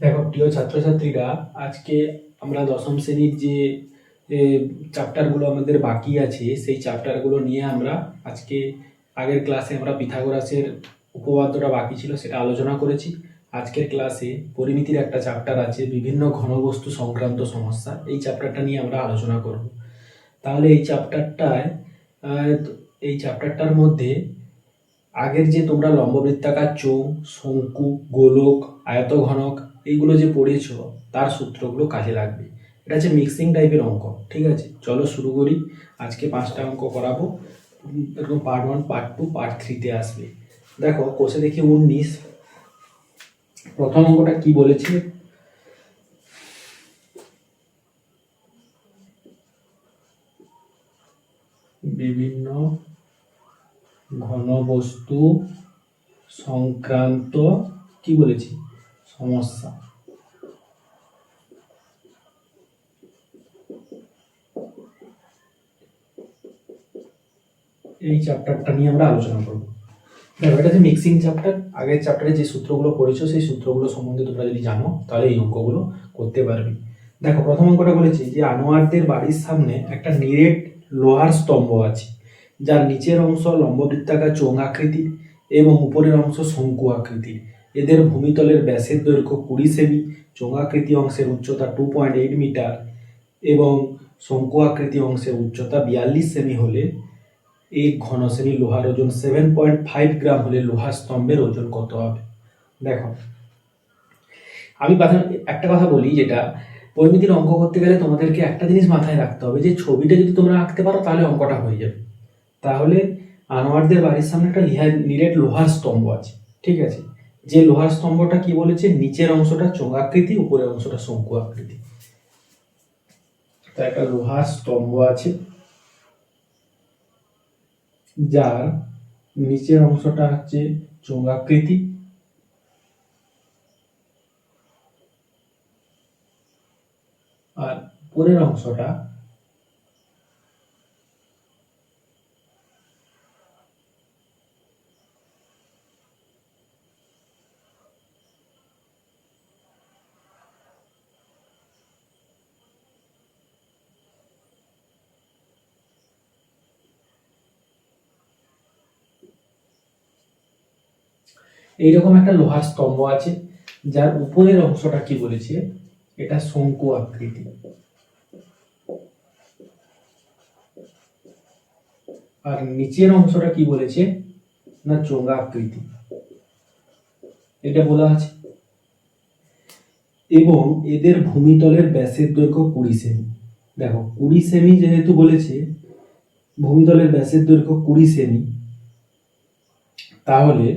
দেখো প্রিয় ছাত্রছাত্রীরা, আজকে আমরা দশম শ্রেণীর যে চ্যাপ্টারগুলো আমাদের বাকি আছে সেই চ্যাপ্টারগুলো নিয়ে আমরা আজকে আগের ক্লাসে আমরা পিথাগোরাসের উপপাদ্যটা বাকি ছিল সেটা আলোচনা করেছি। আজকের ক্লাসে পরিমিতির একটা চ্যাপ্টার আছে, বিভিন্ন ঘনবস্তু সংক্রান্ত সমস্যা, এই চ্যাপ্টারটা নিয়ে আমরা আলোচনা করব। তাহলে এই চ্যাপ্টারটার মধ্যে আগের যে তোমরা লম্ববৃত্তাকার চোঙ, শঙ্কু, গোলক, আয়তঘনক এইগুলো যে পড়েছো তার সূত্রগুলো কাজে লাগবে। এটা হচ্ছে মিক্সিং টাইপের অঙ্ক। ঠিক আছে, চলো শুরু করি। আজকে 5টা অঙ্ক করাবো, এরকম পার্ট 1, পার্ট 2, পার্ট 3-তে আসবে। দেখো কোষে দেখি 19, প্রথম অঙ্কটা কি বলেছে? বিভিন্ন ঘনবস্তু সংক্রান্ত কি বলেছি সমস্যা। এই চ্যাপ্টারটা নিয়ে আমরা আলোচনা করবো। দেখো এটা যে মিক্সিং চ্যাপ্টার, আগের চ্যাপ্টারে যে সূত্রগুলো পড়েছো সেই সূত্রগুলো সম্বন্ধে তোমরা যদি জানো তাহলে এই অঙ্কগুলো করতে পারবে। দেখো প্রথম অঙ্কটা বলেছে যে আনোয়ারদের বাড়ির সামনে একটা নিরেট লোহার স্তম্ভ আছে, যার নিচের অংশ লম্ববৃত্তাকার চোঙ আকৃতির এবং উপরের অংশ শঙ্কু আকৃতির। এদের ভূমিতলের ব্যাসের দৈর্ঘ্য 20 সেমি, চোঙাকৃতি অংশের উচ্চতা 2.8 মিটার এবং শঙ্কু আকৃতি অংশের উচ্চতা 42 সেমি হলে এক ঘন সেমি লোহার ওজন 7.5 গ্রাম হলে লোহার স্তম্ভের ওজন কত হবে? দেখো আমি একটা কথা বলি, যেটা পরিমিতির অঙ্ক করতে গেলে তোমাদেরকে একটা জিনিস মাথায় রাখতে হবে, যে ছবিটা যদি তোমরা আঁকতে পারো তাহলে অঙ্কটা হয়ে যাবে। তাহলে আনোয়ারদের বাড়ির সামনে একটা নিরেট লোহার স্তম্ভ আছে, ঠিক আছে, যে লোহার স্তম্ভটা কি বলেছে, নিচের অংশটা চোঙাকৃতি, উপরের অংশটা শঙ্কু আকৃতি। তা একটা লোহার স্তম্ভ আছে যার নিচের অংশটা হচ্ছে চোঙাকৃতি আর উপরের অংশটা এইরকম একটা লোহার স্তম্ভ আছে যার উপরের অংশটা কি বলেছে, এটা শঙ্কু আকৃতি আর নিচের অংশটা কি বলেছে না চোঙা আকৃতি, এটা বলা আছে। এবং এদের ভূমিতলের ব্যাসের দৈর্ঘ্য 20 সেমি। দেখো 20 সেমি যেহেতু বলেছে, ভূমিতলের ব্যাসের দৈর্ঘ্য 20 সেমি, তাহলে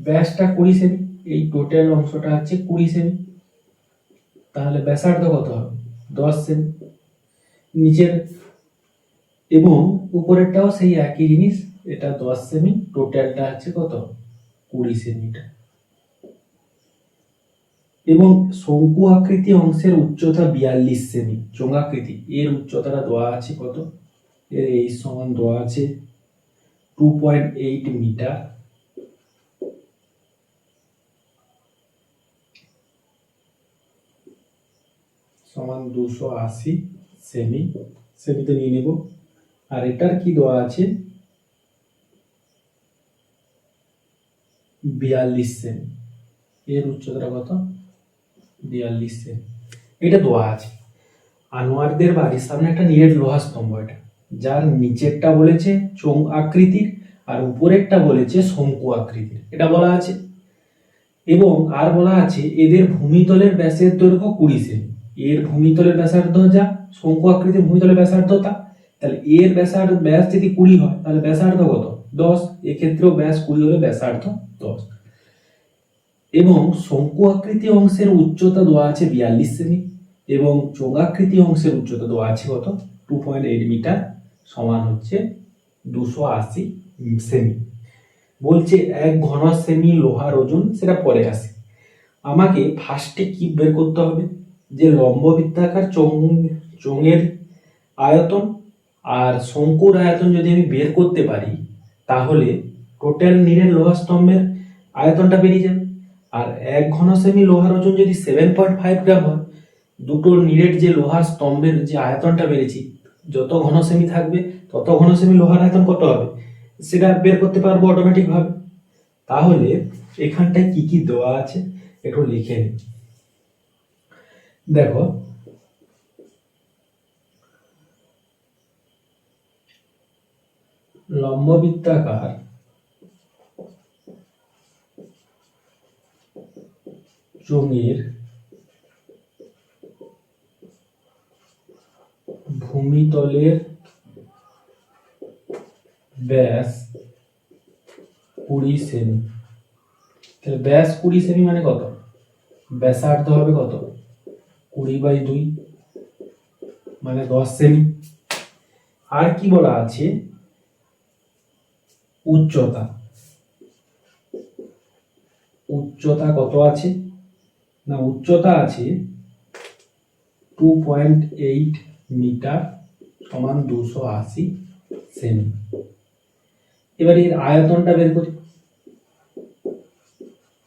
ব্যাসটা 20 সেমি, এই টোটাল অংশটা হচ্ছে 20 সেমি, তাহলে ব্যাসার্ধ কত হবে 10 সেমি। নিচের এবং উপরেরটাও সেই একই জিনিস, এটা 10 সেমি, টোটালটা হচ্ছে কত 20 সেমিটা। এবং শঙ্কু আকৃতি অংশের উচ্চতা 42 সেমি, চোঙাকৃতি এর উচ্চতাটা দেওয়া আছে কত, এর এই সমান দেওয়া আছে 2.8 মিটার সমান 280 সেমি, সেমিতে নিয়ে নেব। আর এটার কি দেওয়া আছে 42 সেমি, এর উচ্চতাটা কত 42 সেমি, এটা দেওয়া আছে। আনোয়ারদের বাড়ির সামনে একটা নিরেট লোহা স্তম্ভ, এটা যার নিচেরটা বলেছে চোঙ আকৃতির আর উপরেরটা বলেছে শঙ্কু আকৃতির, এটা বলা আছে। এবং আর বলা আছে এদের ভূমিতলের ব্যাসের দৈর্ঘ্য 20 সেমি, এর ভূমিতলের ব্যাসার্ধ যা শঙ্কু আকৃতির ভূমিতলের ব্যাসার্ধ তা, তাহলে এর ব্যাস যদি 20 হয় তাহলে ব্যাসার্ধ কত 10, এক্ষেত্রেও ব্যাস 20 হলে ব্যাসার্ধ 10। এবং শঙ্কু আকৃতি অংশের উচ্চতা দেওয়া আছে 42 সেমি এবং চোঙাকৃতি অংশের উচ্চতা দেওয়া আছে কত 2.8 মিটার সমান হচ্ছে 280 সেমি। বলছে এক ঘন সেমি লোহার ওজন, সেটা পরে আসে। আমাকে ফার্স্টে কি বের করতে হবে, যে লম্ব বৃত্তাকার চোঙের আয়তন আর শঙ্কুর আয়তন যদি আমি বের করতে পারি তাহলে টোটাল নিরেট লোহা স্তম্ভের আয়তনটা বেরিয়ে যাবে। আর 1 ঘন সেমি লোহার ওজন যদি 7.5 গ্রাম হয়, দুটো নিরেট যে লোহার স্তম্ভের যে আয়তনটা বেড়েছি, যত ঘন সেমি থাকবে তত ঘন সেমি লোহার আয়তন কত হবে সেটা বের করতে পারবো অটোমেটিক ভাবে। তাহলে এখানটায় কি কি দেওয়া আছে একটু লিখে নিই। দেখো, লম্ববৃত্তাকার চোঙের ভূমিতলের ব্যাস 20 সেমি। তাহলে ব্যাস 20 সেমি মানে কত? ব্যাসার্ধ হবে কত? 20/2 মানে 10 সেমি। আর কি বলা আছে? উচ্চতা। উচ্চতা কত আছে? না, উচ্চতা আছে 2.8 মিটার সমান 280 সেমি। এবার এর আয়তনটা বের করি।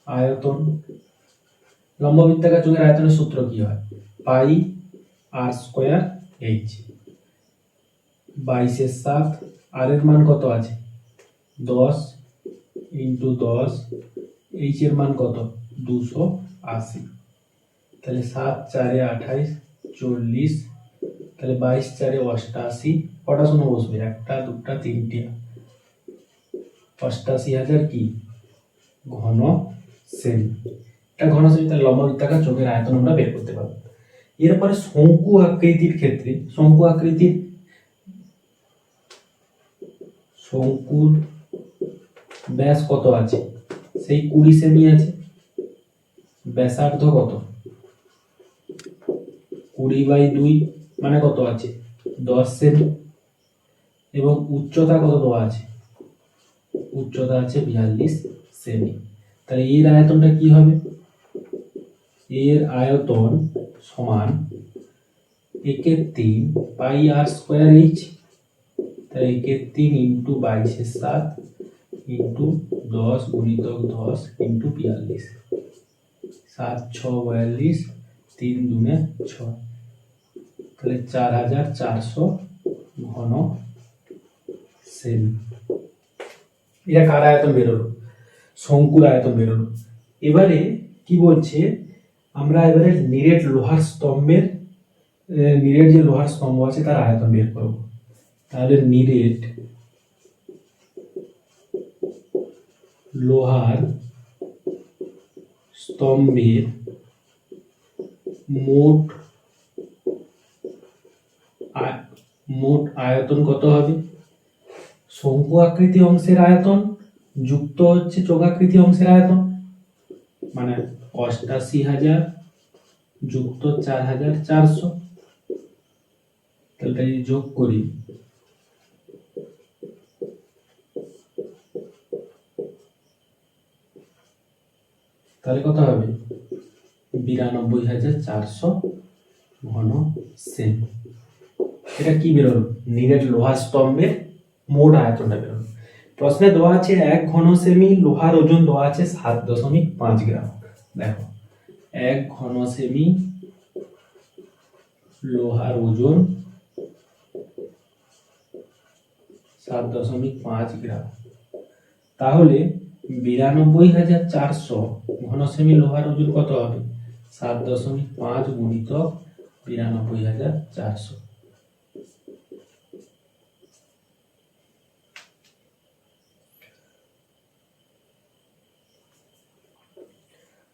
আয়তন, লম্ববৃত্তাকার চোঙের আয়তনের সূত্র কি হয়? পাই আর স্কয়ার এইচ। 22/7। আর এর মান কত আছে? 10 ইন্টু 10। এইচ এর মান কত? 280। তাহলে 7 4 28 40। তাহলে 22 4 88। কটা শূন্য বসবে? একটা দুটা তিনটে। 88,000 কি ঘন সেমি। এটা ঘন সেমি। তাহলে লম্ববৃত্তাকার চোঙের আয়তন আমরা বের করতে পারবো। এরপরে শঙ্কু আকৃতির ক্ষেত্রে, শঙ্কুর ব্যাস কত আছে? সেই 20 সেমি আছে। ব্যাসার্ধ কত? 20/2 মানে কত আছে? 10 সেমি। এবং উচ্চতা কত দেওয়া আছে? উচ্চতা আছে 42 সেমি। তাহলে এর আয়তনটা কি হবে? এর আয়তন সমান 1/3 পাই আর স্কয়ার এইচ। তাহলে 1/3 ইন্টু 22/7 ইন্টু 10 গুণিতক 10 ইন্টু 42। 7 6 42, 3 দুনে 6। তাহলে 4400 ঘন সেমি। এটা কার আয়তন বেরোলো? শঙ্কুর আয়তন বেরোলো। এবারে কি বলছে? আমরা এবারে নিরেট লোহার স্তম্ভের, নিরেট যে লোহার স্তম্ভ আছে তার আয়তন বের করব। তাহলে নিরেট লোহার স্তম্ভের মোট আয়তন কত হবে? শঙ্কু আকৃতি অংশের আয়তন যুক্ত হচ্ছে চোঙাকৃতি অংশের আয়তন, মানে 88,000 যুক্ত 4,400। তাহলে যদি যোগ করি, তাহলে কত হবে? 92,400 ঘন সেমি। এটা কি বেরোলো? নিরেট লোহার স্তম্ভের মোট আয়তনটা বেরোলো। প্রশ্নে দেওয়া আছে 1 ঘন সেমি লোহার ওজন দেওয়া আছে 7.5 গ্রাম। দেখো, 1 ঘন সেমি লোহার ওজন 7.5 গ্রাম। তাহলে 92,400 ঘন সেমি লোহার ওজন কত হবে? 7.5 গুণিতক 92,400।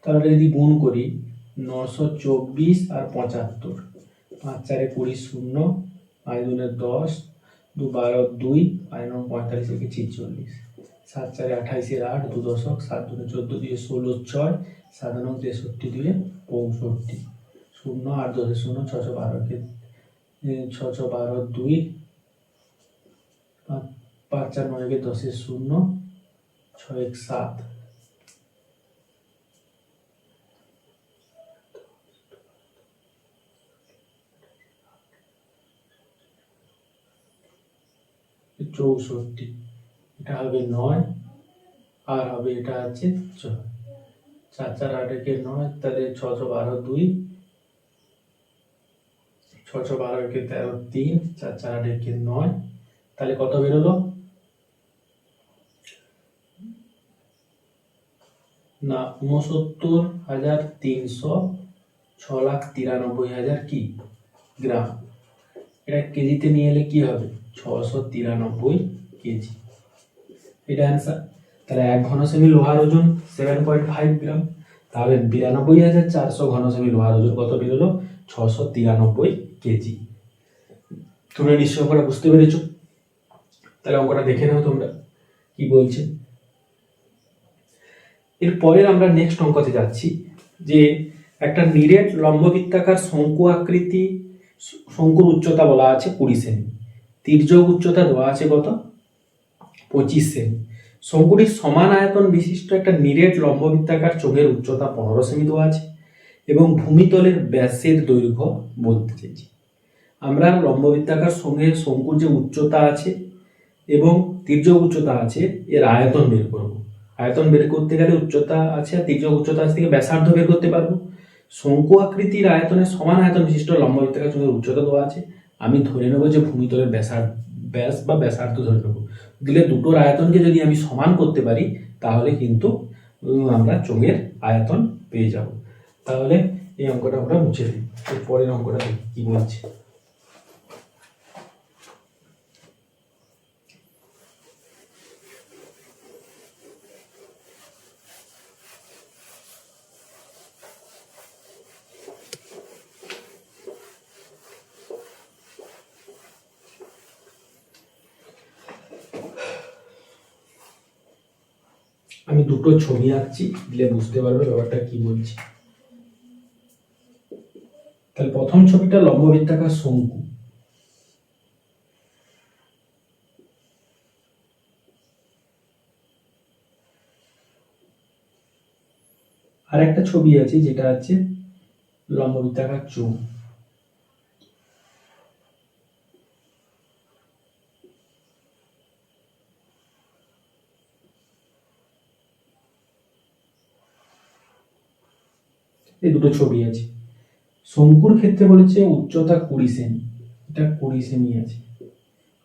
তাহলে যদি গুণ করি, 924 আর 75, 5 4 20 শূন্য, 5 2 10, 2 12 2, 5 9 45 থেকে 46, 7 4 28 8, 2 দশক, 7 2 14 2 16 6, 7 9 63 2 65, 0 8 10 0, 6 6 12 के 6 6 12 2, 5 4 9 के 10 0, 6 1 7। চৌষট্টি। এটা হবে 9 আর হবে এটা আছে 6। 4 4 8 একে 9, তাহলে 612 2, 612 একে 13 3, 4 4 8 একে 9, তাহলে কত বেরোলো না 69,300, 6,93,000 কি গ্রাম। এটা কেজিতে নিয়ে এলে কি হবে 693 কেজি, এটা অ্যান্সার। তাহলে 1 ঘনসেমি লোহার ওজন 7.5 গ্রাম, তাহলে 92,400 ঘনসেমি লোহার ওজন কত বেরোলো 693 কেজি। তোমরা নিশ্চয় অঙ্কটা বুঝতে পেরেছো। তাহলে অঙ্কটা দেখে নাও তোমরা কি বলছে। এরপরে আমরা নেক্সট অঙ্কতে যাচ্ছি, যে একটা নিরেট লম্ববৃত্তাকার শঙ্কু আকৃতি, শঙ্কুর উচ্চতা বলা আছে 20 সেমি, তির্যক উচ্চতা দেওয়া আছে কত 25 সেমি। শঙ্কুটির সমান আয়তন বিশিষ্ট একটা নিরেট লম্ববৃত্তাকার চোঙের উচ্চতা 15 সেমি দেওয়া আছে এবং ভূমিতলের ব্যাসের দৈর্ঘ্য বলতে চাইছি। আমরা লম্ববৃত্তাকার সঙ্গে শঙ্কুর যে উচ্চতা আছে এবং তির্যক উচ্চতা আছে এর আয়তন বের করব। আয়তন বের করতে গেলে উচ্চতা আছে আর তির্যক উচ্চতা আছে থেকে ব্যাসার্ধ বের করতে পারবো। শঙ্কু আকৃতির আয়তনের সমান আয়তন বিশিষ্ট লম্ববৃত্তাকার চোঙের উচ্চতা দেওয়া আছে, আমি ধরে নেবো যে ভূমিতলের ব্যাস বা ব্যাসার্ধ ধরে নেবো। দিলে দুটোর আয়তনকে যদি আমি সমান করতে পারি তাহলে কিন্তু আমরা চোঙের আয়তন পেয়ে যাব। তাহলে এই অঙ্কটা আমরা মুছে দিই। পরের অঙ্কটা কি বলছে। আমি দুটো ছবি আঁকছি, দিলে বুঝতে পারবে ব্যাপারটা কি বলছি। তাহলে প্রথম ছবিটা লম্ববৃত্তাকার শঙ্কু, আর একটা ছবি আছে যেটা আছে লম্ববৃত্তাকার চোঙ। এই দুটো ছবি আছে। শঙ্কুর ক্ষেত্রে বলেছে উচ্চতা 20 সেমি, এটা 20 সেমি আছে,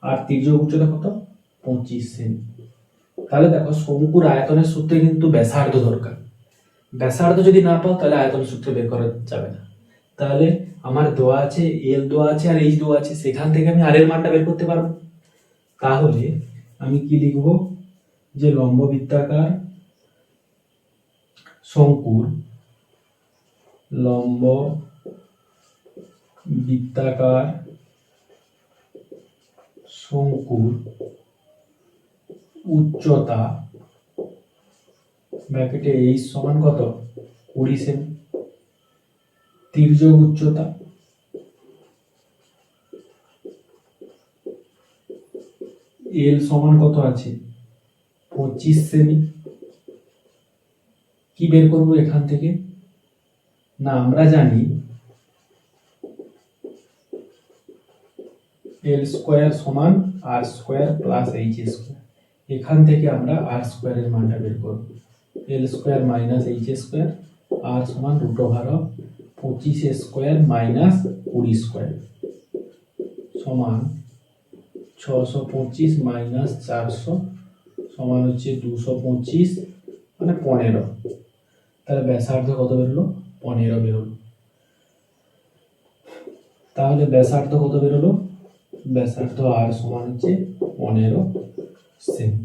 আর তির্যক উচ্চতা কত 25 সেমি। তাহলে দেখো শঙ্কুর আয়তনের সূত্রে কিন্তু ব্যাসার্ধ দরকার, ব্যাসার্ধ যদি না পাও তাহলে আয়তন সূত্র বের করা যাবে না। তাহলে আমার দেওয়া আছে এল দেওয়া আছে আর এইচ দেওয়া আছে, সেখান থেকে আমি আর এর মানটা বের করতে পারবো। তাহলে আমি কি লিখবো যে লম্ববৃত্তাকার শঙ্কুর লম্ববৃত্তাকার শঙ্কুর উচ্চতা ব্র্যাকেটে এইচ সমান কত 20 সেমি, তির্যক উচ্চতা এল সমান কত আছে 25 সেমি। কি বের করব এখান থেকে না আমরা জানি এল স্কোয়ার সমান আর স্কোয়ার প্লাস এইচ স্কোয়ার, এখান থেকে আমরা আর স্কোয়ারের মানটা বের করব। L square minus H square, R সমান root over of 25 square minus 20 square সমান 625 মাইনাস 400 সমান হচ্ছে 225 মানে 15। তাহলে ব্যাসার্ধ কত বেরোলো 15 বেরোলো। তাহলে ব্যাসার্ধ কত বেরোলো, ব্যাসার্ধ আর সমান হচ্ছে 15 সেমি।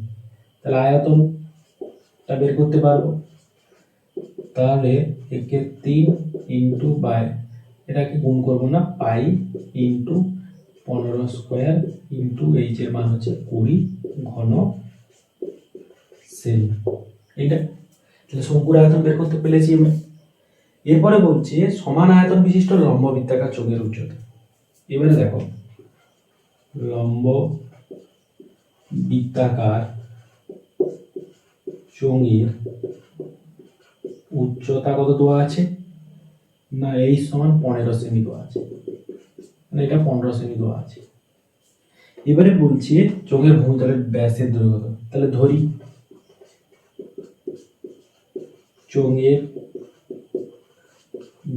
তাহলে আয়তনটা বের করতে পারবো। তাহলে একে 3 ইন্টু বাই এটাকে গুণ করবো না pi into 15 square into H এর মান হচ্ছে 20 ঘন সেমি। এইটা তাহলে শঙ্কুর আয়তন বের করতে পেরেছি আমরা। এরপরে বলছে সমান আয়তন বিশিষ্ট লম্ববৃত্তাকার চোঙের উচ্চতা। এবারে দেখো লম্ববৃত্তাকার চোঙের উচ্চতা কত দেওয়া আছে না এই সমান 15 সেমি দেওয়া আছে, মানে এটা 15 সেমি দেওয়া আছে। এবারে বলছে চোঙের ভূমিতলের ব্যাসের দৈর্ঘ্য, তাহলে ধরি চোঙের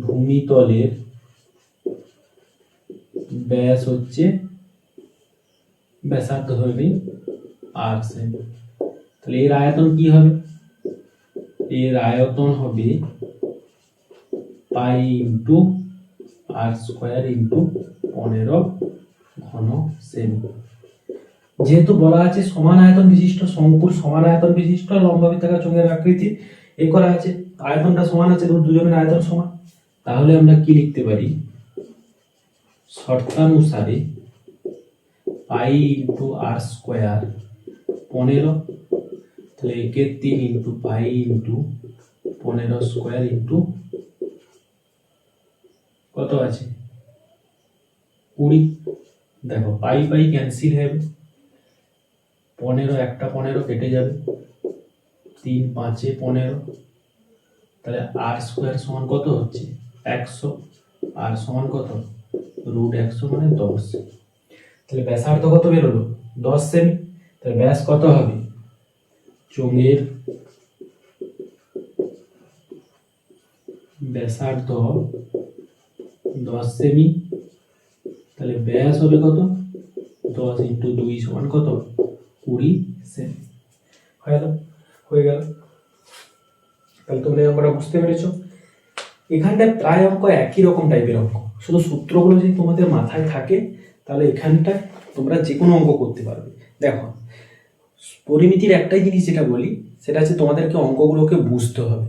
ভূমিতলের ব্যাস হচ্ছে ব্যাসার্ধ ধরে নিই আর সেমি। তাহলে এর আয়তন কি হবে? এর আয়তন হবে pi into r square into 15 ঘন সেমি। যেহেতু বলা আছে সমান আয়তন বিশিষ্ট শঙ্কুর সমান আয়তন বিশিষ্ট লম্ব বৃত্তাকার চোঙের আকৃতি এই করা আছে, আয়তনটা সমান আছে, দুজনের আয়তন সমান, তাহলে আমরা কি লিখতে পারি? শর্তানুসারে পাই ইন্টু আর স্কোয়ার 15, তাহলে 1/3 into pi into 15 square into কত আছে 20। দেখো পাই পাই ক্যান্সেল হয়ে যাবে, 15 একটা 15 কেটে যাবে, 3 5 15, তাহলে আর স্কোয়ার সমান কত হচ্ছে 100, আর সমান কত √100 মানে 10। তাহলে ব্যাসার্ধ কত বেরোলো 10 সেমি। তাহলে ব্যাস কত হবে? চোঙের ব্যাসার্ধ 10 সেমি, তাহলে ব্যাস হবে কত 10 ইন্টু 2 সমান কত 20 সেমি। হয়ে গেল। তাহলে তোমরা এই অঙ্কটা বুঝতে পেরেছো। এখানটায় প্রায় অঙ্ক একই রকম টাইপের অঙ্ক, শুধু সূত্রগুলো যদি তোমাদের মাথায় থাকে তাহলে এখানটায় তোমরা যে কোনো অঙ্ক করতে পারবে। দেখো পরিমিতির একটাই জিনিস যেটা বলি সেটা হচ্ছে তোমাদেরকে অঙ্কগুলোকে বুঝতে হবে।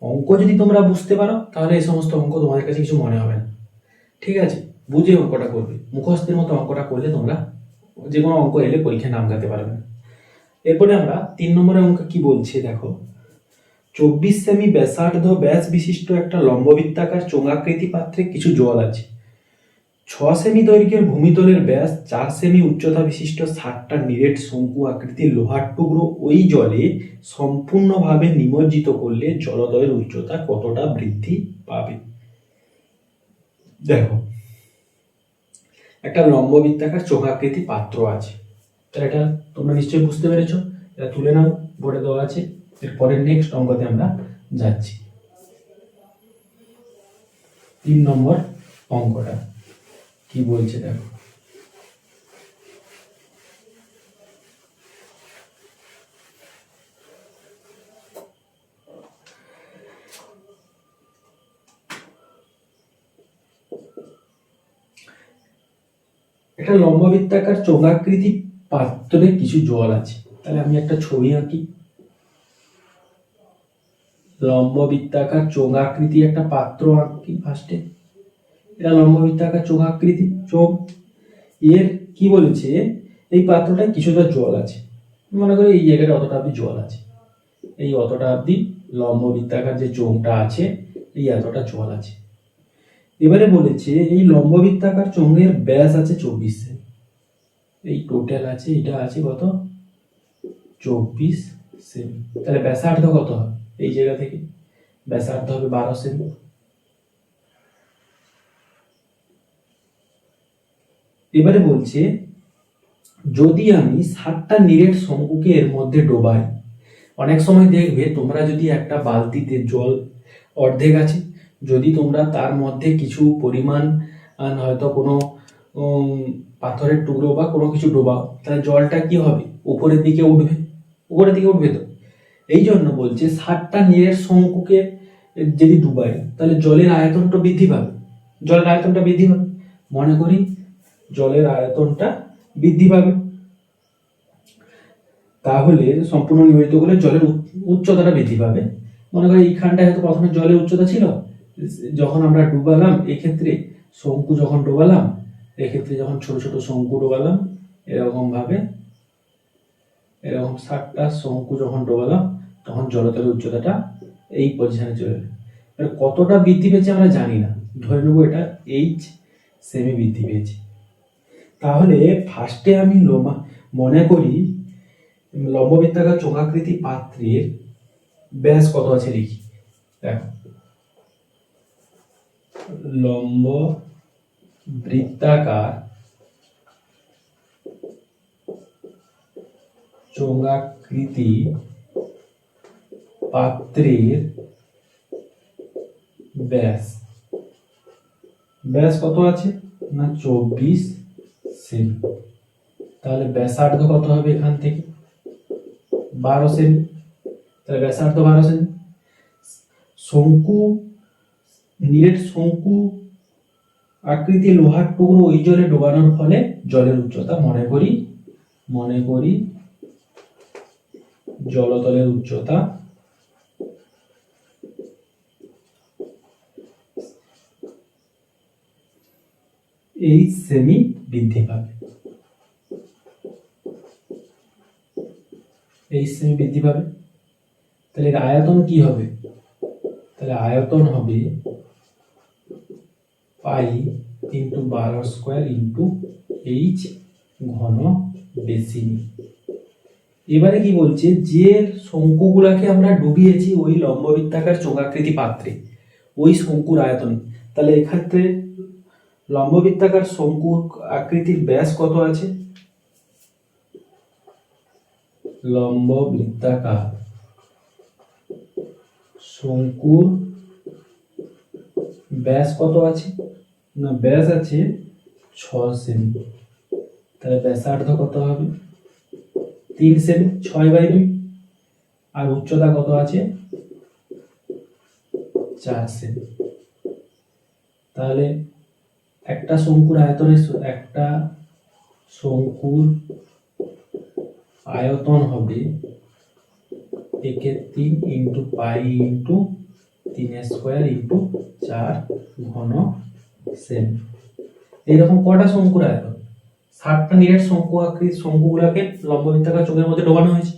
অঙ্ক যদি তোমরা বুঝতে পারো তাহলে এই সমস্ত অঙ্ক তোমাদের কাছে কিছু মনে হবে না, ঠিক আছে? বুঝে অঙ্কটা করবে, মুখস্থের মতো অঙ্কটা করলে তোমরা যে কোনো অঙ্ক এলে পরীক্ষায় নাম গাতে পারবে না। এরপরে আমরা 3 নম্বরের অঙ্ক কি বলছে দেখো, 24 সেমি ব্যাসার্ধ ব্যাস বিশিষ্ট একটা লম্ববৃত্তাকার চোঙাকৃতি পাত্রে কিছু জল আছে। 6 সেমি দৈর্ঘ্যের ভূমিতলের ব্যাস 4 সেমি উচ্চতা বিশিষ্ট 60টা নিরেট শঙ্কু আকৃতির লোহার টুকরো ওই জলে সম্পূর্ণভাবে নিমজ্জিত করলে জলদয়ের উচ্চতা কতটা বৃদ্ধি পাবে? দেখো একটা লম্ববৃত্তাকার চোঙাকৃতি পাত্র আছে, তাহলে এটা তোমরা নিশ্চয়ই বুঝতে পেরেছো। এটা তুলে নাও, বোর্ডে দেওয়া আছে। এরপরে নেক্সট অঙ্কতে আমরা যাচ্ছি। 3 নম্বর অঙ্কটা কি বলছে দেখো, একটা লম্ববৃত্তাকার চোঙাকৃতি পাত্রে কিছু জল আছে। তাহলে আমি একটা ছবি আঁকি। লম্ববৃত্তাকার চোঙাকৃতি একটা পাত্র আঁকি ফার্স্টে। এটা লম্ববৃত্তাকার চোঙাকৃতি চোখ। এর কি বলেছে, এই পাত্রটায় কিছুটা জল আছে, মনে করি এই জায়গাটা অতটা অব্দি জল আছে, এই অতটা অব্দি লম্ববৃত্তাকার যে চোঙটা আছে এই এতটা জল আছে। এবারে বলেছে এই লম্ববৃত্তাকার চোঙের ব্যাস আছে 24 সেমি, এই টোটাল আছে এটা আছে কত 24 সেমি। তাহলে ব্যাসার্ধ কত হবে? এই জায়গা থেকে ব্যাসার্ধ হবে 12 সেমি। এবারে বলছে যদি আমি 60টা নিরেট শঙ্কুকে এর মধ্যে ডোবাই, অনেক সময় দেখবে তোমরা যদি একটা বালতিতে জল অর্ধেক আছে, যদি তোমরা তার মধ্যে কিছু পরিমাণ হয়তো কোনো পাথরের টুকরো বা কোনো কিছু ডোবাও, তাহলে জলটা কি হবে উপরের দিকে উঠবে, উপরের দিকে উঠবে। তো এই জন্য বলছে 60টা নিরেট শঙ্কুকে যদি ডুবাই তাহলে জলের আয়তনটা বৃদ্ধি পাবে, জলের আয়তনটা বৃদ্ধি পাবে। মনে করি জলের আয়তনটা বৃদ্ধি পাবে, তাহলে সম্পূর্ণ নিমজ্জিত করলে জলের উচ্চতাটা বৃদ্ধি পাবে। মনে করি এইখানটায় হয়তো প্রথমে জলের উচ্চতা ছিল, যখন আমরা ডুবালাম এক্ষেত্রে শঙ্কু যখন ডোবালাম, এক্ষেত্রে যখন ছোট ছোট শঙ্কু ডোবালাম এরকম ভাবে, এরকম 60টা শঙ্কু যখন ডোবালাম তখন জলতলের উচ্চতাটা এই পজিশনে চলে এলো। কতটা বৃদ্ধি পেয়েছে আমরা জানি না, ধরে নেবো এটা এইচ সেমি বৃদ্ধি পেয়েছে। তাহলে ফার্স্টে আমি মনে করি লম্ববৃত্তাকার চোঙাকৃতি পাত্রের ব্যাস কত আছে লিখি। দেখো লম্ব বৃত্তাকার চোঙাকৃতি পাত্রের ব্যাস, ব্যাস কত আছে না 24 সেমি। তাহলে ব্যাসার্ধ কত হবে এখান থেকে 12 সেমি। তাহলে ব্যাসার্ধ 12 সেমি। শঙ্কু, নিরেট শঙ্কু আকৃতি লোহার টুকরো ওই জলে ডোবানোর ফলে জলের উচ্চতা মনে করি জলতলের উচ্চতা এই সেমি বৃদ্ধি পাবে, তাহলে এর আয়তন কি হবে? তাহলে আয়তন হবে পাই ইন্টু 12 স্কোয়ার ইন্টু এইচ ঘন ডেসিমি। এবারে কি বলছে, যে শঙ্কুগুলাকে আমরা ডুবিয়েছি ওই লম্ববৃত্তাকার চোঙাকৃতি পাত্রে, ওই শঙ্কুর আয়তন। তাহলে এক্ষেত্রে লম্ববৃত্তাকার শঙ্কু আকৃতির ব্যাস কত আছে? লম্ববৃত্তাকার শঙ্কুর ব্যাস কত আছে না ব্যাস আছে 6 সেমি। তাহলে ব্যাসার্ধ কত হবে 3 সেমি, 6/2। আর উচ্চতা কত আছে 4 সেমি। তাহলে একটা শঙ্কুর আয়তন হবে একের 3 into pi into 3 square into 4 ঘন সেমি। এইরকম কটা শঙ্কুর আয়তন? 60টা নিরেট শঙ্কুগুলাকে লম্ববৃত্তাকার চোঙের মধ্যে ডোবানো হয়েছে।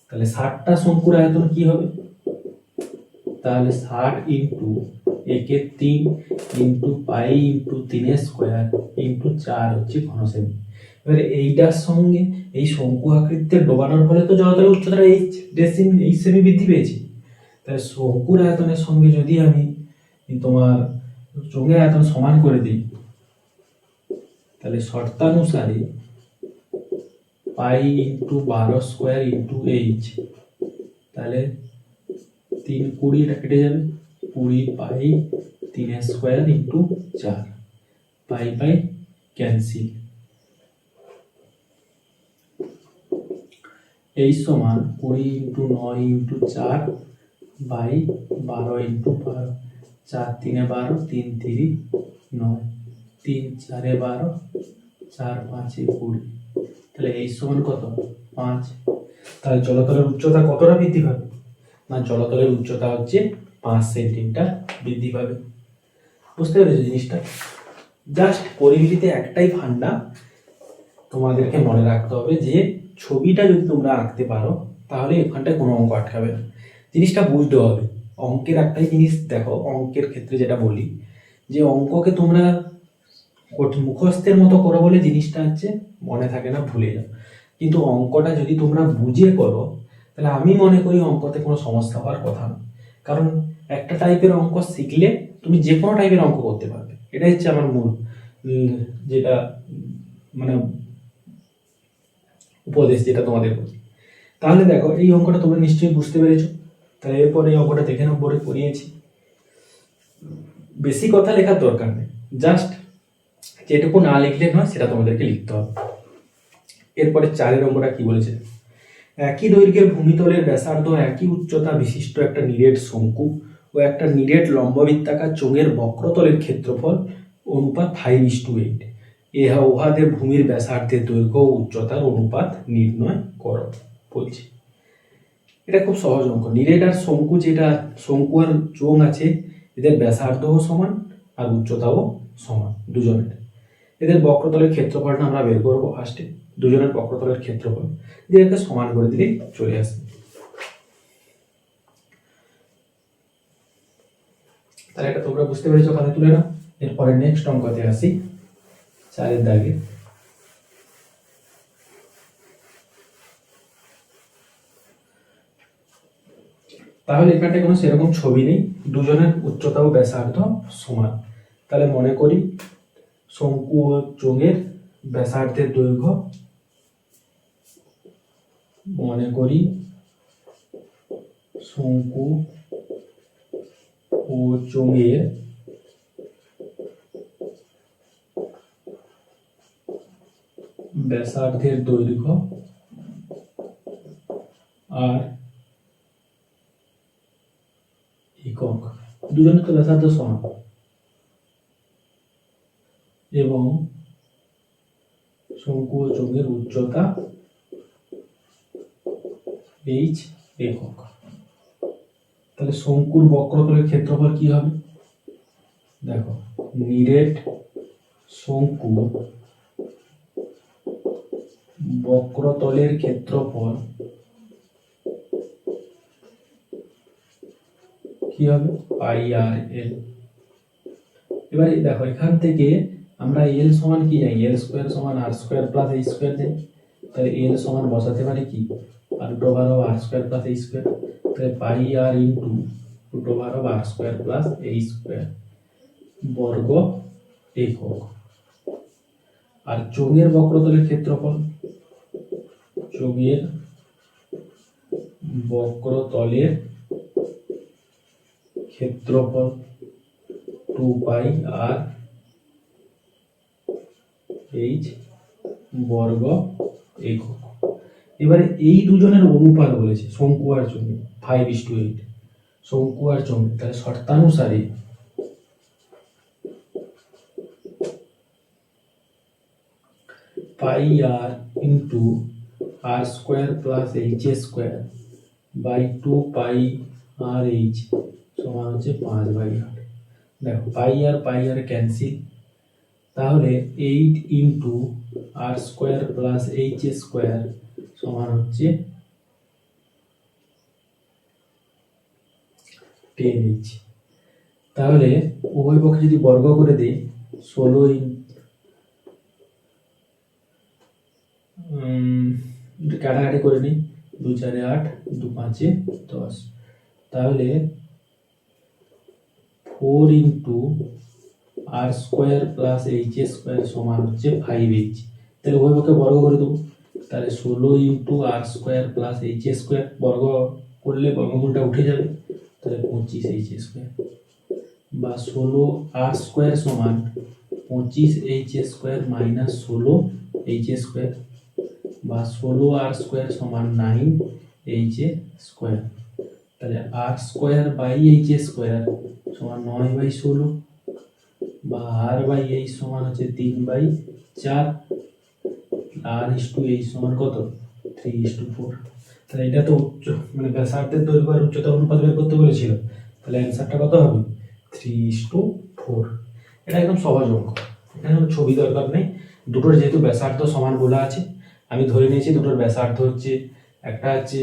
তাহলে 60টা শঙ্কুর আয়তন কি হবে? তাহলে 60 ইন্টু একের 3 into pi into 3 square into 4 হচ্ছে ঘন সেমি। এবারে এইটার সঙ্গে এই শঙ্কু আকৃতিতে ডোবানোর ফলে তো জলতলের উচ্চতাটা এই সেমি বৃদ্ধি পেয়েছে। তাহলে শঙ্কুর আয়তনের সঙ্গে যদি আমি তোমার চোঙের আয়তন সমান করে দিই, তাহলে শর্তানুসারে pi into 12 square into h, তাহলে 3 20 এটা কেটে যাবে, 20 pi 3 square into 4, pi pi cancel. এই সমান 20 ইন্টু 9 ইন্টু 4 বাই 12 ইন্টু 12, 4 3 12, 3 3 9, 3 4 12, 4 5 20। তাহলে এই সমান কত 5। তাহলে জলতলের উচ্চতা কতটা বৃদ্ধি পাবে না জলতলের উচ্চতা হচ্ছে 5 সেন্টিমিটার বৃদ্ধি পাবে। বুঝতে পেরেছো জিনিসটা? জাস্ট পরিমিতিতে একটাই ফান্ডা তোমাদেরকে মনে রাখতে হবে, যে ছবিটা যদি তোমরা আঁকতে পারো তাহলে এখানটায় কোনো অঙ্ক আটকাবে না। জিনিসটা বুঝতে হবে। অঙ্কের একটাই জিনিস দেখো, অঙ্কের ক্ষেত্রে যেটা বলি, যে অঙ্ককে তোমরা মুখস্থের মতো করো বলে জিনিসটা হচ্ছে মনে থাকে না, ভুলে যাও। কিন্তু অঙ্কটা যদি তোমরা বুঝে করো তাহলে আমি মনে করি অঙ্কতে কোনো সমস্যা হওয়ার কথা না। কারণ একটা টাইপের অঙ্ক শিখলে তুমি যে কোনো টাইপের অঙ্ক করতে পারবে। এটাই হচ্ছে আমার মূল যেটা মানে উপদেশ যেটা তোমাদের বলি। তাহলে দেখো এই অঙ্কটা তোমরা নিশ্চয়ই বুঝতে পেরেছো। তাহলে এরপরে এই অঙ্কটা দেখে নাও, বোর্ডে করিয়েছি। বেশি কথা লেখার দরকার নেই, জাস্ট যেটুকু না লিখলে নয় সেটা তোমাদেরকে লিখতে হবে। এরপরে 4 অঙ্কটা কি বলেছে, একই দৈর্ঘ্যের ভূমিতলের ব্যাসার্ধ একই উচ্চতা বিশিষ্ট একটা নিরেট শঙ্কু ও একটা নিরেট লম্ববৃত্তাকার চোঙের বক্রতলের ক্ষেত্রফল অনুপাত 5:8। উহাদের ভূমির ব্যাসার্ধের দৈর্ঘ্য ও উচ্চতার অনুপাত নির্ণয় করো বলছে। এটা খুব সহজ অঙ্ক। নিরেট আর শঙ্কু, যেটা শঙ্কু আর চোঙ আছে, এদের ব্যাসার্ধও সমান আর উচ্চতাও সমান দুজনের। এদের বক্রতলের ক্ষেত্রফলটা আমরা বের করবো ফার্স্টে। দুজনের বক্রতলের ক্ষেত্রফল দিয়ে একটা সমান করে দিলেই চলে আসবে। তাহলে এটা তোমরা বুঝতে পেরেছো, খাতা তুলে নাও। এরপরে নেক্সট অঙ্কতে আসি, 4 দাগে। তাহলে এখানটায় কোনো সেরকম ছবি নেই, দুজনের উচ্চতা ও ব্যাসার্ধ সমান। তাহলে মনে করি শঙ্কু ও চোঙের ব্যাসার্ধের দৈর্ঘ্য, মনে করি শঙ্কু ও ও চোঙের ব্যাসার্ধের দৈর্ঘ্য আর একক, দুজনের তো ব্যাসার্ধ সমান, এবং শঙ্কু ও চোঙের উচ্চতা h একক। তাহলে শঙ্কুর বক্রতলের ক্ষেত্রফল কি হবে? দেখো, নিরেট শঙ্কু বক্রতলের ক্ষেত্রফল কি হবে? পাই আর এল। এবারে দেখো, এখান থেকে আমরা এল সমান কি জানি? এল স্কোয়ার সমান আর স্কোয়ার প্লাস এই স্কোয়ার জানি। তাহলে এল সমান বসাতে পারি কি? Root over of R square plus h square. তাহলে pi r into root over of R square plus h square বর্গ একক। আর চোঙের বক্রতলের ক্ষেত্রফল, চোঙের বক্রতলের ক্ষেত্রফল 2 পাই আর এইচ বর্গ একক। এবারে এই দুজনের অনুপাত বলেছে শঙ্কু আর চোঙের 5:8, শঙ্কু আর চোঙের। তাহলে শর্তানুসারে pi r into r square plus H square by 2 pi r h সমান হচ্ছে 5/8। দেখো, পাই আর ক্যান্সেল, তাহলে 8 into r square plus H square সমান হচ্ছে 10h। তাহলে উভয় পক্ষে যদি বর্গ করে দিই, 16 কাটাকাটি করে নিই, 2 4 8, 2 5 10। তাহলে 4 into r square plus H square সমান হচ্ছে 5h। তাহলে উভয় পক্ষে বর্গ করে দেবো। তাহলে 16 into r square plus H square বর্গ করলে বর্গমূলটা উঠে যাবে। তাহলে 25h স্কোয়ার বা 16 আর স্কোয়ার সমান 25h square minus 16h square বা 16 আর স্কোয়ার সমান 9h স্কোয়ার। তাহলে আর স্কোয়ার বাই এইচ স্কোয়ার সমান 9/16 বা আর বাই এইচ সমান হচ্ছে 3/4, আর ইস্টু এইচ সমান কত? 3:4। তাহলে এটা তো মানে ব্যাসার্ধের দৈর্ঘ্য আর উচ্চতা অনুপাত বের করতে বলেছিল। তাহলে অ্যান্সারটা কত হবে? 3:4। এটা একদম সহজ অঙ্ক, এখানে ছবি দরকার নেই। দুটোর যেহেতু ব্যাসার্ধ সমান বলা আছে, আমি ধরে নিয়েছি দুটোর ব্যাসার্ধ হচ্ছে, একটা হচ্ছে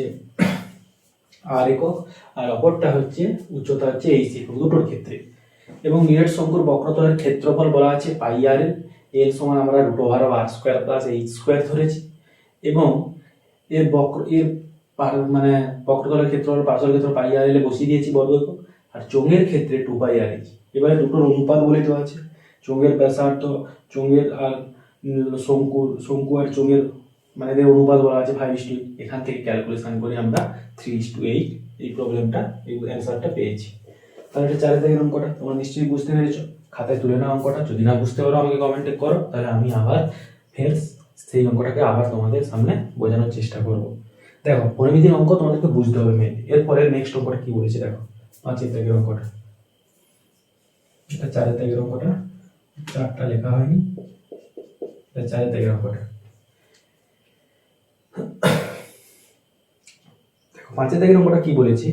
আর একক আর অপরটা হচ্ছে উচ্চতা হচ্ছে এইচ একক দুটোর ক্ষেত্রে। এবং নিরেট শঙ্কুর বক্রতলের ক্ষেত্রফল বলা আছে পাই আর এল, এল সমান আমরা root over of R square plus H square ধরেছি। এবং এর মানে বক্রতলের ক্ষেত্রফল পার্শ্বর ক্ষেত্র পাই আর এলে বসিয়ে দিয়েছি বর্গ একক। আর চোঙের ক্ষেত্রে 2 পাই আর এইচ। এবারে দুটোর অনুপাত বলে দেওয়া আছে, চোঙের ব্যাসার্ধ, চোঙের আর শঙ্কু আর চোঙের মানে এদের অনুপাত বলা আছে 5:8। এখান থেকে ক্যালকুলেশন করে আমরা 3:8 এই প্রবলেমটা, এই অ্যান্সারটা পেয়েছি। তাহলে এটা 4 দাগের অঙ্কটা তোমরা নিশ্চয়ই বুঝতে পেরেছো। খাতায় তুলে নাও অঙ্কটা, যদি না বুঝতে পারো আমাকে কমেন্টে করো, তাহলে আমি আবার ফের সেই অঙ্কটাকে আবার তোমাদের সামনে বোঝানোর চেষ্টা করব। দেখো, পরিমিতির অঙ্ক তোমাদেরকে বুঝতে হবে মেন। এরপরে নেক্সট অঙ্কটা কি বলেছে দেখো, 5 দাগের অঙ্কটা। এটা 4 দাগের অঙ্কটা, 4টা লেখা হয়নি, এটা 4 দাগের অঙ্কটা। দেখো 5 দাগের অঙ্কটা কি বলেছে,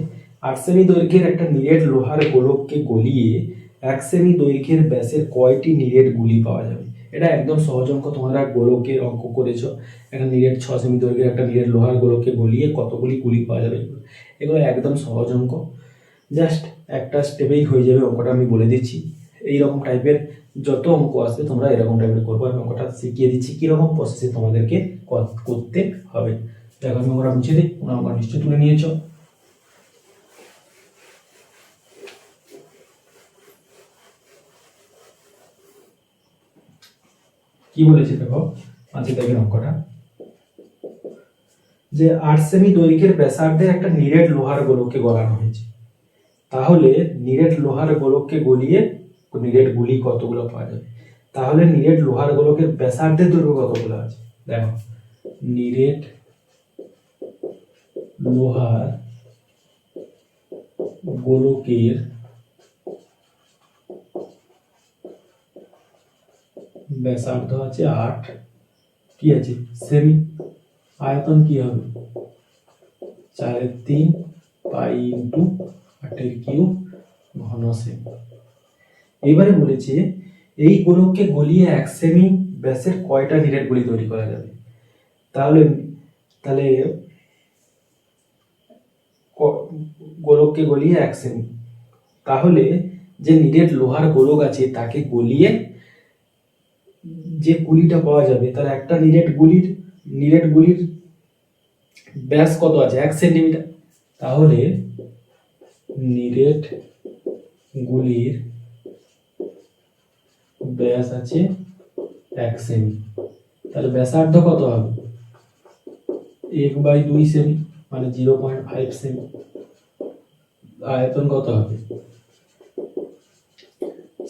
8 সেমি দৈর্ঘ্যের একটা নিরেট লোহার গোলককে গলিয়ে 1 সেমি দৈর্ঘ্যের ব্যাসের কয়টি নিরেট গুলি পাওয়া যাবে। এটা একদম সহজ অঙ্ক, তোমরা গোলকের অঙ্ক করেছো। একটা নিরেট 6 সেমি দৈর্ঘ্যের একটা নিরেট লোহার গোলককে গলিয়ে কতগুলি গুলি পাওয়া যাবে, এগুলো একদম সহজ অঙ্ক। জাস্ট একটা স্টেপেই হয়ে যাবে অঙ্কটা, আমি বলে দিচ্ছি। এইরকম টাইপের যত অঙ্ক আসবে তোমরা এরকম টাইপের করবো। আমি অঙ্কটা শিখিয়ে দিচ্ছি কীরকম প্রসেসে তোমাদেরকে করতে হবে। দেখো, আমি অঙ্কটা বুঝিয়ে দিই, তোমরা অঙ্ক নিশ্চয়ই তুলে নিয়েছো। কি বলেছে দেখো 5 দাগের অঙ্কটা, যে 8 সেমি দৈর্ঘ্যের ব্যাসার্ধের একটা নিরেট লোহার গোলককে গলানো হয়েছে, তাহলে নিরেট লোহার গোলককে গলিয়ে নিরেট গুলি কতগুলো পাওয়া যাবে। তাহলে নিরেট লোহার গোলকের ব্যাসার্ধের দৈর্ঘ্য কতগুলো আছে, দেখো নিরেট লোহার গোলকের ব্যাসার্ধ আছে 8 কি আছে সেমি, আয়তন কি হবে 4/3 পাই ইন্টু 8³ ঘন সেমি। এবারে বলেছে এই গোলককে গলিয়ে 1 সেমি ব্যাসের কয়টা নিরেট গুলি তৈরি করা যাবে। তাহলে তাহলে গোলককে গলিয়ে 1 সেমি, তাহলে যে নিরেট লোহার গোলক আছে তাকে গলিয়ে যে গুলিটা পাওয়া যাবে, তাহলে একটা নিরেট গুলির ব্যাস কত আছে 1 সেন্টিমিটার। তাহলে নিরেট গুলির ব্যাস আছে 1 সেমি, তাহলে ব্যাসার্ধ কত হবে 1/2 সেমি মানে 0.5 সেমি। আয়তন কত হবে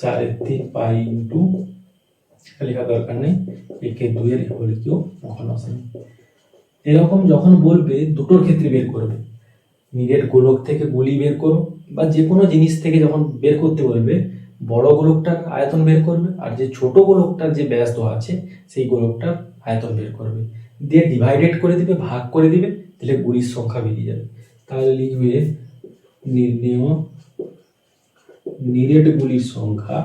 4/3 পাই ইন্টু লেখা দরকার নেই 1/2 ঘন সেমি। এরকম যখন বলবে দুটোর ক্ষেত্রে বের করবে, নিরেট গোলক থেকে গুলি বের করো বা যে কোনো জিনিস থেকে যখন বের করতে বলবে বড় গোলকটার আয়তন বের করবে, আর যে ছোট গোলকটার যে ব্যাস দেওয়া আছে সেই গোলকটার আয়তন বের করবে, দিয়ে ডিভাইডেড করে দিবে, ভাগ করে দিবে, তাহলে গুলির সংখ্যা বেরিয়ে যাবে। তাহলে লিখবে নির্ণেয় নিরেট গুলির সংখ্যা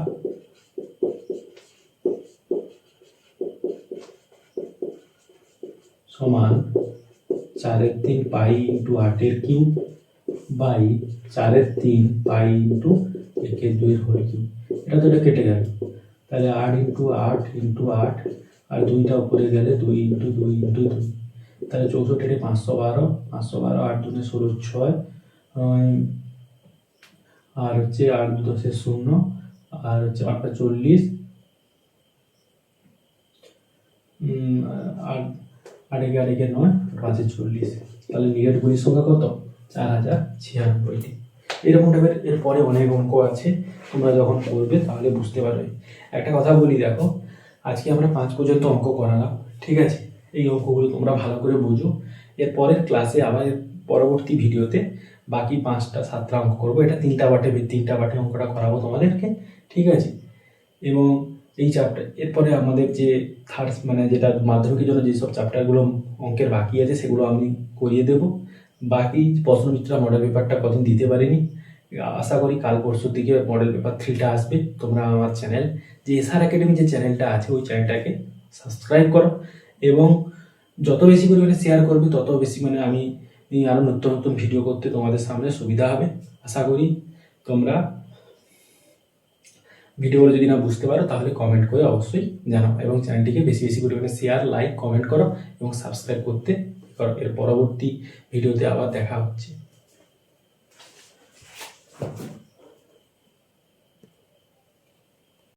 সমান 4/3 pi into 8³ by 4/3 pi into 1/2 এটা তো এটা কেটে গেল, তাহলে 8 ইন্টু 8 ইন্টু 8 আর 2টা উপরে গেলে 2 ইন্টু 2 ইন্টু 2, তাহলে 64 512 512 8 2 16 6 আর হচ্ছে 8 2 10 0 আর হচ্ছে 8 40 আর 8 9 5 40, তাহলে নিরেট গুলির সংখ্যা কত 4096টি। এরকম টাইপের এরপরে অনেক অঙ্ক আছে, তোমরা যখন করবে তাহলে বুঝতে পারবে। একটা কথা বলি, দেখো আজকে আমরা 5 পর্যন্ত অঙ্ক করালাম, ঠিক আছে, এই অঙ্কগুলো তোমরা ভালো করে বুঝো। এর পরের ক্লাসে আবার পরবর্তী ভিডিওতে বাকি 5টা 7টা অঙ্ক করবো, এটা 3টা পার্টে অঙ্কটা করাবো তোমাদেরকে, ঠিক আছে। এবং এই চ্যাপ্টার এরপরে আমাদের যে থার্ড মানে যেটা মাধ্যমিকের জন্য যেসব চ্যাপ্টারগুলো অঙ্কের বাকি আছে সেগুলো আমি করিয়ে দেব। বাকি প্রশ্নবিচিত্রা মডেল পেপারটা কদিন দিতে পারিনি, আশা করি কাল পরশুর দিকে মডেল পেপার 3টা আসবে। তোমরা আমার চ্যানেল যে এসআর একাডেমি যে চ্যানেলটা আছে ওই চ্যানেলটাকে সাবস্ক্রাইব করো এবং যত বেশি পরিমাণে শেয়ার করবে তত বেশি মানে আমি আরও নতুন নতুন ভিডিও করতে তোমাদের সামনে সুবিধা হবে। আশা করি তোমরা ভিডিওগুলো যদি না বুঝতে পারো তাহলে কমেন্ট করে অবশ্যই জানাও এবং চ্যানেলটিকে বেশি বেশি পরিমাণে শেয়ার, লাইক, কমেন্ট করো এবং সাবস্ক্রাইব করতে করো। এর পরবর্তী ভিডিওতে আবার দেখা হচ্ছে।